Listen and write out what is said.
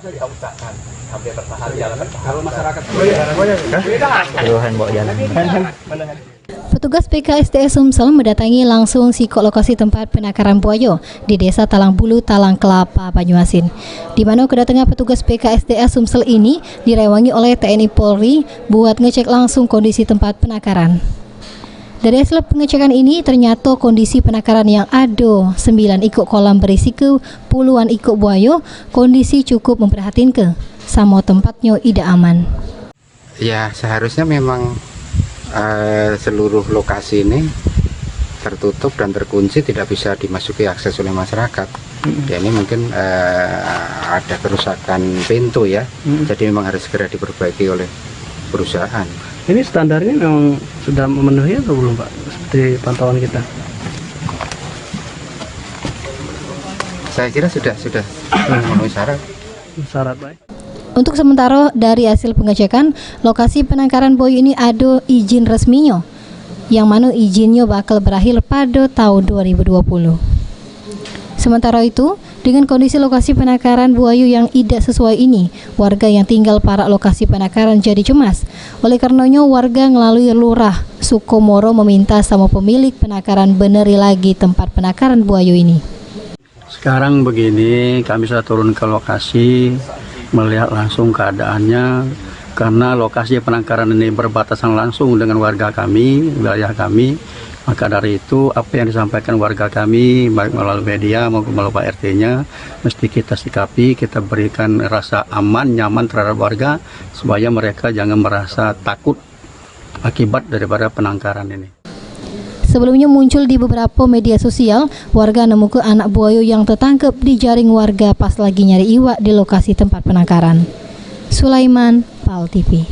Kalau masyarakat Petugas PKSDS Sumsel mendatangi langsung lokasi tempat penangkaran buaya di Desa Talang Bulu, Talang Kelapa, Banyuasin, di mana kedatangan petugas PKSDS Sumsel ini direwangi oleh TNI Polri buat ngecek langsung kondisi tempat penangkaran. Dari hasil pengecekan ini ternyata kondisi penangkaran yang ada 9 ikut kolam berisi ke puluhan ikut buaya, kondisi cukup memprihatinkan, sama tempatnya tidak aman. Ya, seharusnya memang seluruh lokasi ini tertutup dan terkunci, tidak bisa dimasuki akses oleh masyarakat. Ya, ini mungkin ada kerusakan pintu ya, jadi memang harus segera diperbaiki oleh perusahaan. ini standarnya memang sudah memenuhi atau belum Pak, seperti pantauan kita? Saya kira sudah memenuhi Syarat baik. Untuk sementara dari hasil pengecekan, lokasi penangkaran buaya ini ada izin resminya, yang mana izinnya bakal berakhir pada tahun 2020. Sementara itu, dengan kondisi lokasi penangkaran buaya yang tidak sesuai ini, warga yang tinggal pada lokasi penangkaran jadi cemas. Oleh karenanya, warga melalui Lurah Sukomoro meminta sama pemilik penangkaran beneri lagi tempat penangkaran buaya ini. Sekarang begini, kami sudah turun ke lokasi, melihat langsung keadaannya, karena lokasi penangkaran ini berbatasan langsung dengan warga kami, wilayah kami. Maka dari itu, apa yang disampaikan warga kami, baik melalui media maupun melalui Pak RT-nya, mesti kita sikapi, kita berikan rasa aman, nyaman terhadap warga, supaya mereka jangan merasa takut akibat daripada penangkaran ini. Sebelumnya muncul di beberapa media sosial, warga nemukan anak buaya yang tertangkap di jaring warga pas lagi nyari iwak di lokasi tempat penangkaran. Sulaiman, PAL TV.